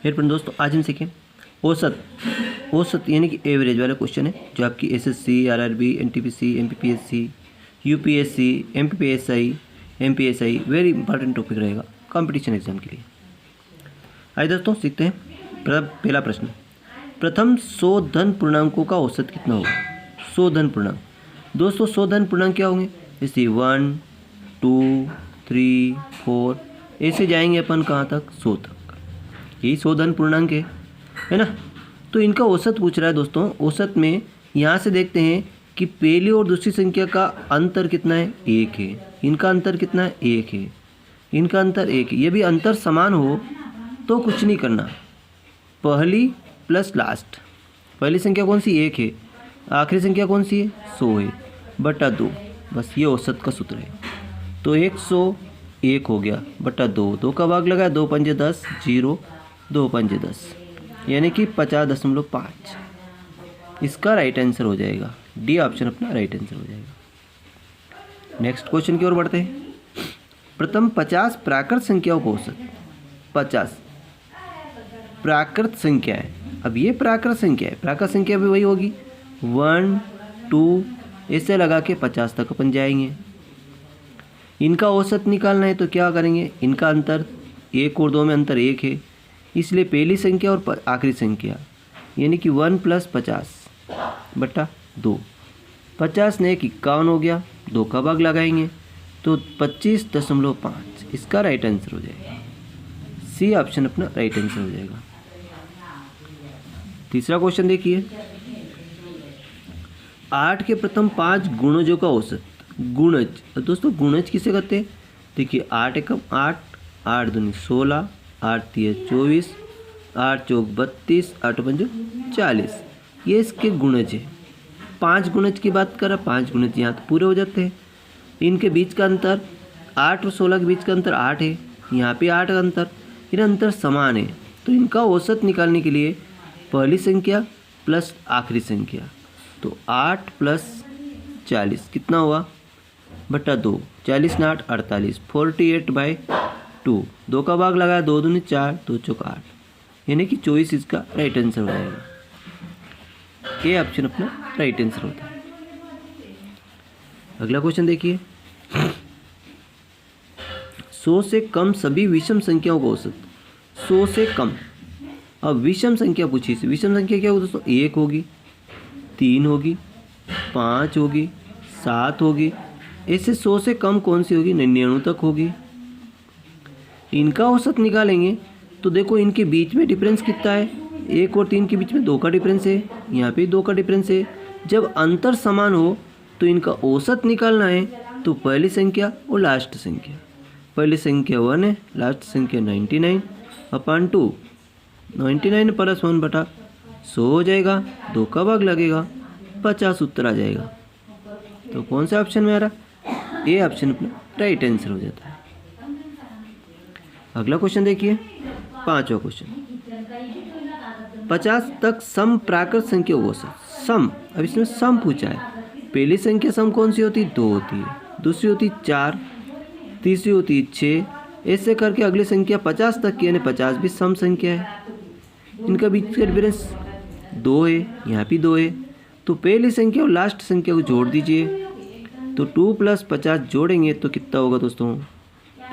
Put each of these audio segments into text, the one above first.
फिर दोस्तों आज हम सीखें औसत। औसत यानी कि एवरेज वाला क्वेश्चन है जो आपकी SSC, RRB, NTPC, MPPSC, UPSC, MPPSI, MPSI very important topic रहेगा कंपटीशन एग्जाम के लिए। आइए दोस्तों सीखते हैं। पहला प्रश्न, प्रथम 100 धन पूर्णांकों का औसत कितना होगा? 100 धन पूर्णांक। दोस्तों 100 धन पूर्णांक क्या होंगे? जैसे 1, 2, 3, 4 ऐसे जाएंगे अपन कहाँ तक? 100 तक। यही 100 धन पूर्णांक है ना। तो इनका औसत पूछ रहा है दोस्तों। औसत में यहाँ से देखते हैं कि पहली और दूसरी संख्या का अंतर कितना है? 1 है। इनका अंतर कितना है? 1 है। इनका अंतर 1 है। ये भी अंतर समान हो तो कुछ नहीं करना, पहली प्लस लास्ट। पहली संख्या कौन सी? 1 है। आखिरी संख्या कौन सी है? 100 है बटा 2। बस ये औसत का सूत्र है। तो 101 हो गया बटा 2। 2 का भाग लगाया, 2 पंजे 10, 0, 2 पंजे 10 यानी कि 50.5। इसका राइट आंसर हो जाएगा डी ऑप्शन अपना राइट आंसर हो जाएगा। नेक्स्ट क्वेश्चन की ओर बढ़ते हैं। प्रथम 50 प्राकृत संख्याओं का औसत। 50 प्राकृत संख्या है। अब ये प्राकृत संख्या है, प्राकृत संख्या भी वही होगी 1, 2 ऐसे लगा के 50 तक अपन जाएंगे। इनका औसत निकालना है तो क्या करेंगे? इनका अंतर 1 और 2 में अंतर 1 है, इसलिए पहली संख्या और आखिरी संख्या यानी कि 1 + 50 बटा 2। 50 ने 51 हो गया, 2 का भाग लगाएंगे तो 25.5। इसका राइट आंसर हो जाएगा सी ऑप्शन अपना राइट आंसर हो जाएगा। तीसरा क्वेश्चन देखिए, 8 के प्रथम 5 गुणजों का औसत। गुणज। दोस्तों गुणज किसे कहते हैं? देखिए 8 एकम 8, 8 दूनी 16, 8 तिया 24, 8 चौक 32, 8 पंजे 40। ये इसके गुणज है। 5 गुणज की बात करें, 5 गुणज यहाँ तो पूरे हो जाते हैं। इनके बीच का अंतर 8 और 16 के बीच का अंतर 8 है, यहाँ पे 8 का अंतर, इन अंतर समान है। तो इनका औसत निकालने के लिए पहली संख्या प्लस आखिरी संख्या, तो 8 + 40 कितना हुआ? बटा 2। 40 ने 8 48, 48/2। 2 का भाग लगाया, 2 दूनी 4, 2 चौक 8 यानी कि 24 इसका राइट आंसर हो जाएगा। ये ऑप्शन अपना राइट आंसर होता है। अगला क्वेश्चन देखिए, 100 से कम सभी विषम संख्याओं का औसत। 100 से कम। अब विषम संख्या पूछी से, विषम संख्या क्या होगी दोस्तों? 1 होगी, 3 होगी, 5 होगी, 7 होगी। ऐसे 100 से कम कौन सी होगी? 99 तक होगी। इनका औसत निकालेंगे तो देखो इनके बीच में डिफरेंस कितना है? 1 और 3 के बीच में 2 का डिफरेंस है, यहाँ पे 2 का डिफरेंस है। जब अंतर समान हो तो इनका औसत निकालना है तो पहली संख्या और लास्ट संख्या। पहली संख्या 1 है, लास्ट संख्या 99/2। 99 + 1 बटा 100 हो जाएगा, 2 का भाग लगेगा, 50 उत्तर आ जाएगा। तो कौन सा ऑप्शन में आ रहा? ए ऑप्शन अपना राइट आंसर हो जाता है। अगला क्वेश्चन देखिए, 5वां क्वेश्चन, 50 तक सम प्राकृत संख्या का औसत। सम। अब इसमें सम पूछा है। पहली संख्या सम कौन सी होती है? 2 होती है, दूसरी होती है 4, तीसरी होती है 6, ऐसे करके अगली संख्या 50 तक की यानी 50 भी सम संख्या है। इनका बीच का डिफरेंस 2 है, यहाँ भी 2 है। तो पहली संख्या और लास्ट संख्या को जोड़ दीजिए, तो 2 + 50 जोड़ेंगे तो कितना होगा दोस्तों?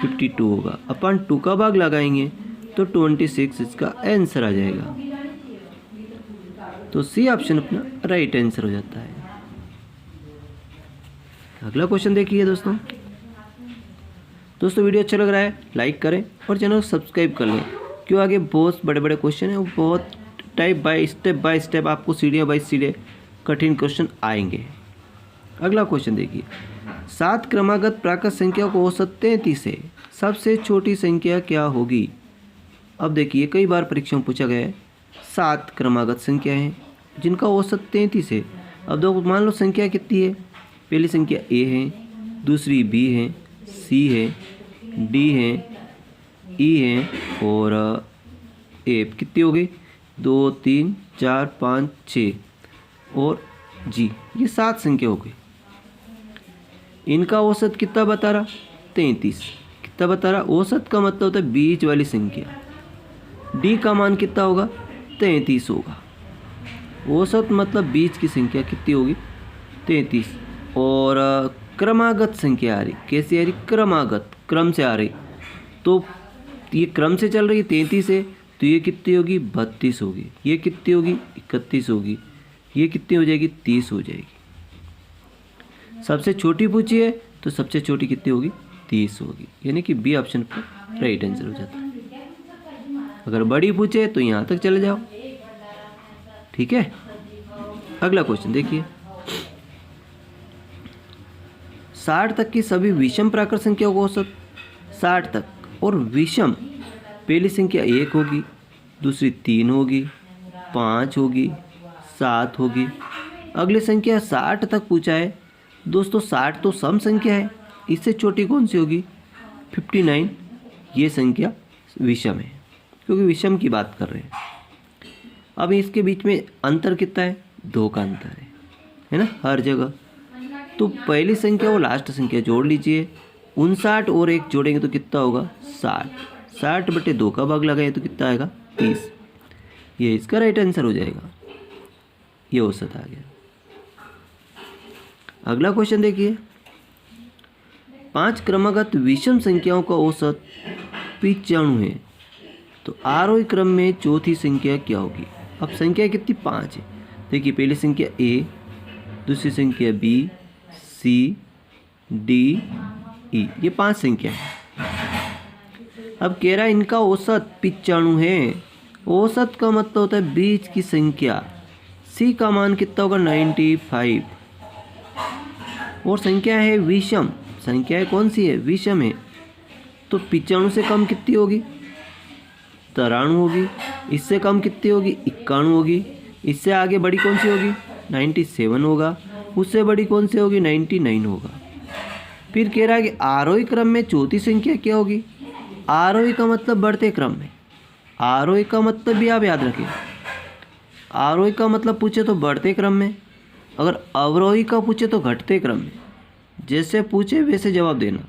52 होगा। अपन 2 का भाग लगाएंगे तो 26 इसका आंसर आ जाएगा। तो सी ऑप्शन अपना राइट आंसर हो जाता है। अगला क्वेश्चन देखिए दोस्तों। वीडियो अच्छा लग रहा है लाइक करें और चैनल को सब्सक्राइब कर लें, क्यों आगे बहुत बड़े बड़े क्वेश्चन हैं, बहुत स्टेप बाय स्टेप आपको सीढ़ियाँ बाय सीढ़ियाँ कठिन क्वेश्चन आएंगे। अगला क्वेश्चन देखिए, 7 क्रमागत प्राकृत संख्याओं को औसत 33 है, सबसे छोटी संख्या क्या होगी? अब देखिए कई बार परीक्षा में पूछा गया है। 7 क्रमागत संख्या हैं जिनका औसत 33 है। अब देखो मान लो संख्या कितनी है? पहली संख्या ए है, दूसरी बी है, सी है, डी है, ई है और ए। कितनी हो गई? 2, 3, 4, 5, 6 और जी। ये 7 संख्या हो गई। इनका औसत कितना बता रहा? 33। कितना बता रहा? औसत का मतलब होता है बीच वाली संख्या। डी का मान कितना होगा, 33 होगा। औसत मतलब बीच की संख्या कितनी होगी, 33। और क्रमागत संख्या आ रही, कैसी आ रही, क्रमागत, क्रम से आ रही, तो ये क्रम से चल रही है 33 है, तो ये कितनी होगी, 32 होगी। ये कितनी होगी, 31 होगी। ये कितनी हो जाएगी, 30 हो जाएगी। सबसे छोटी पूछी है तो सबसे छोटी कितनी होगी, 30 होगी। यानी कि बी ऑप्शन पर राइट आंसर हो जाता है। अगर बड़ी पूछे तो यहाँ तक चले जाओ, ठीक है। अगला क्वेश्चन देखिए, 60 तक की सभी विषम प्राकृत संख्याओं का औसत, 60 तक और विषम, पहली संख्या 1 होगी, दूसरी 3 होगी, 5 होगी, 7 होगी। अगली संख्या 60 तक पूछा है दोस्तों, 60 तो सम संख्या है, इससे छोटी कौन सी होगी, 59। ये संख्या विषम है, क्योंकि विषम की बात कर रहे हैं। अब इसके बीच में अंतर कितना है, 2 का अंतर है ना, हर जगह। तो पहली संख्या और लास्ट संख्या जोड़ लीजिए, 59 और 1 जोड़ेंगे तो कितना होगा, 60। 60/2 का भाग लगाए तो कितना आएगा, 30। ये इसका राइट आंसर हो जाएगा। ये औसत आ गया। अगला क्वेश्चन देखिए, 5 क्रमागत विषम संख्याओं का औसत 95 है, तो आरोही क्रम में चौथी संख्या क्या होगी। अब संख्या कितनी, 5 है। देखिए पहली संख्या ए, दूसरी संख्या बी, सी, डी, ई, ये 5 संख्या है। अब कह रहा है इनका औसत 95 है। औसत का मतलब होता है बीच की संख्या। सी का मान कितना होगा, 95। और संख्या है विषम, संख्या है कौन सी है, विषम है, तो 95 से कम कितनी होगी, 93 होगी। इससे कम कितनी होगी, 91 होगी। इससे आगे बड़ी कौन सी होगी, 97 होगा। उससे बड़ी कौन सी होगी, 99 होगा। फिर कह रहा है कि आरोही क्रम में चौथी संख्या क्या होगी। आरोही का मतलब बढ़ते क्रम में, आरोही का मतलब भी आप याद रखें। आरोही का मतलब पूछे तो बढ़ते क्रम में, अगर अवरोही का पूछे तो घटते क्रम में। जैसे पूछे वैसे जवाब देना।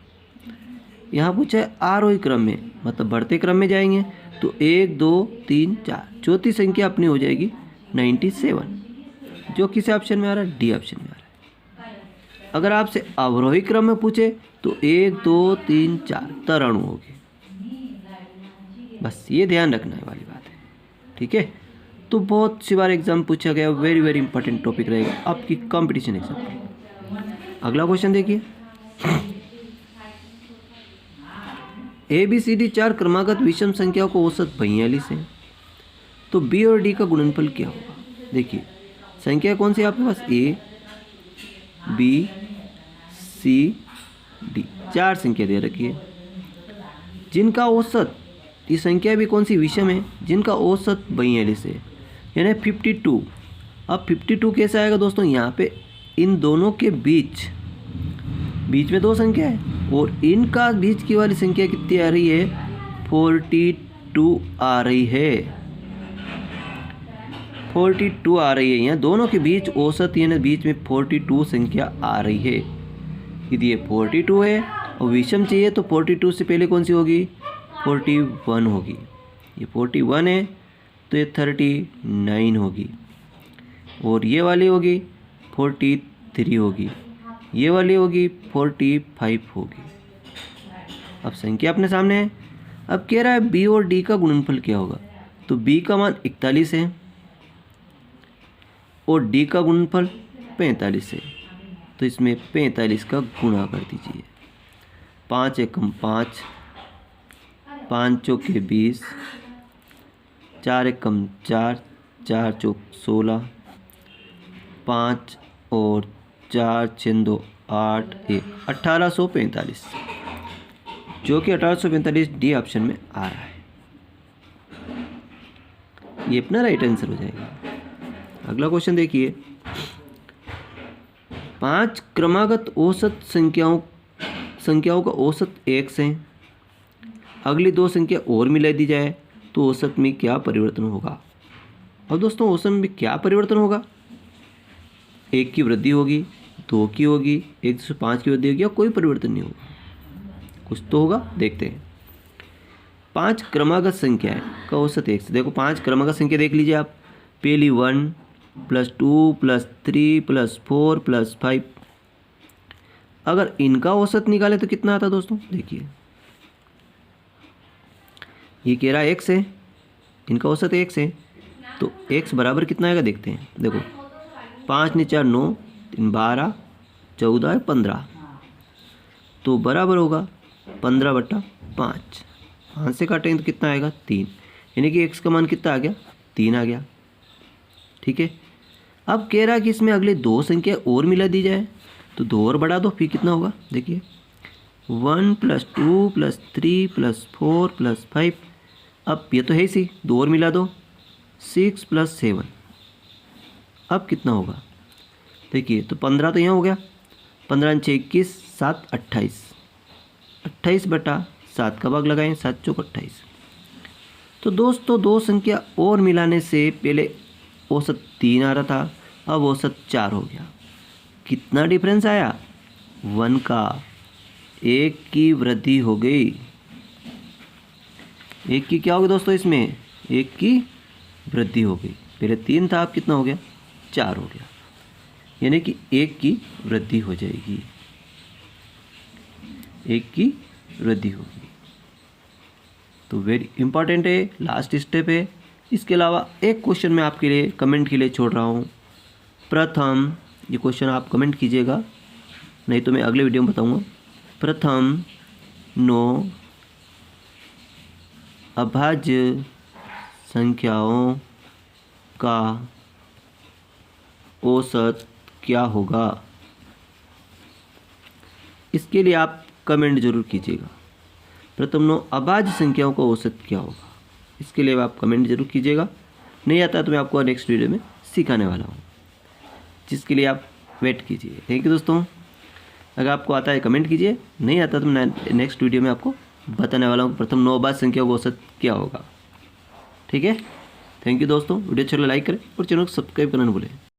यहाँ पूछा है आरोही क्रम में, मतलब बढ़ते क्रम में जाएंगे, तो 1 2 3 4, चौथी संख्या अपनी हो जाएगी 97, जो किस ऑप्शन में आ रहा है, डी ऑप्शन में आ रहा है। अगर आपसे अवरोही क्रम में पूछे तो 1 2 3 4 93 होगी। बस ये ध्यान रखने वाली बात है, ठीक है। तो बहुत सी बार एग्जाम पूछा गया, वेरी वेरी इंपॉर्टेंट टॉपिक रहेगा आपकी कंपटीशन एग्जाम में। अगला क्वेश्चन देखिए, ABCD 4 क्रमागत विषम संख्याओं को औसत 42 है, तो बी और डी का गुणनफल क्या होगा। देखिए संख्या कौन सी है आपके पास, ए, बी, सी, डी, 4 संख्या दे रखी है, जिनका औसत, ये संख्या भी कौन सी, विषम है, जिनका औसत 42 है, यानी 52। अब 52 कैसे आएगा दोस्तों, यहाँ पे इन दोनों के बीच में 2 संख्या है, और इनका बीच की वाली संख्या कितनी आ रही है, 42 आ रही है, 42 आ रही है। यहाँ दोनों के बीच औसत, यानी बीच में 42 संख्या आ रही है। यदि ये 42 है और विषम चाहिए तो 42 से पहले कौन सी होगी, 41 होगी। ये 41 है तो ये 39 होगी, और ये वाली होगी 43 होगी, ये वाली होगी 45 होगी। अब संख्या अपने सामने है। अब कह रहा है बी और डी का गुणनफल क्या होगा, तो बी का मान 41 है और डी का गुणनफल 45 है, तो इसमें 45 का गुणा कर दीजिए। 5 एकम 5, 5 चौके 20, 4 एकम 4, 4 चौक 16, 5 और 4 छेदो 8, 1 1845, जो कि 1845 डी ऑप्शन में आ रहा है। ये अपना राइट आंसर हो जाएगा। अगला क्वेश्चन देखिए, 5 क्रमागत औसत संख्याओं का औसत x है, अगली 2 संख्या और मिला दी जाए तो औसत में क्या परिवर्तन होगा। अब दोस्तों औसत में क्या परिवर्तन होगा, 1 की वृद्धि होगी, 2 की होगी, 1 से 5 की वृद्धि होगी, या कोई परिवर्तन नहीं होगा, कुछ तो होगा, देखते हैं। 5 क्रमागत संख्या है का औसत x। देखो 5 क्रमागत संख्या देख लीजिए आप, पहली 1 + 2 + 3 + 4 + 5। अगर इनका औसत निकाले तो कितना आता दोस्तों, देखिए ये कह रहा है x है, इनका औसत x है, तो x बराबर कितना आएगा देखते हैं। देखो 5 × 4 9, 3 12, 14 15, तो बराबर होगा 15/5। 5 से काटेंगे तो कितना आएगा 3, यानी कि x का मान कितना आ गया 3 आ गया। ठीक है, अब कह रहा है कि इसमें अगले 2 संख्या और मिला दी जाए, तो 2 और बढ़ा दो, फिर कितना होगा देखिए 1 + 2 + 3 + 4 + 5। अब ये तो है ही, 2 और मिला दो, 6 + 7। अब कितना होगा देखिए, तो 15 तो यहाँ हो गया, 15 × 6 21, 7 28, 28/7 का भाग लगाएं, 7 × 4 28। तो दोस्तों 2 संख्या और मिलाने से पहले औसत 3 आ रहा था, अब औसत 4 हो गया। कितना डिफरेंस आया 1 का, 1 की वृद्धि हो गई। 1 की क्या होगी दोस्तों, इसमें 1 की वृद्धि हो गई। पहले 3 था, अब कितना हो गया 4 हो गया, यानी कि 1 की वृद्धि हो जाएगी, 1 की वृद्धि होगी। तो वेरी इंपॉर्टेंट है, लास्ट स्टेप है। इसके अलावा एक क्वेश्चन मैं आपके लिए कमेंट के लिए छोड़ रहा हूँ। प्रथम, ये क्वेश्चन आप कमेंट कीजिएगा, नहीं तो मैं अगले वीडियो में बताऊँगा। प्रथम 9 अभाज्य संख्याओं का औसत क्या होगा, इसके लिए आप कमेंट जरूर कीजिएगा। प्रथम 9 अभाज्य संख्याओं का औसत क्या होगा, इसके लिए आप कमेंट जरूर कीजिएगा। नहीं आता तो मैं आपको नेक्स्ट वीडियो में सिखाने वाला हूँ, जिसके लिए आप वेट कीजिए। थैंक यू दोस्तों। अगर आपको आता है कमेंट कीजिए, नहीं आता तो मैं नेक्स्ट वीडियो में आपको बताने वाला हूँ प्रथम 9 अभाज्य संख्याओं का औसत क्या होगा। ठीक है, थैंक यू दोस्तों। वीडियो अच्छा लगे लाइक करें और चैनल को सब्सक्राइब करना न भूलें।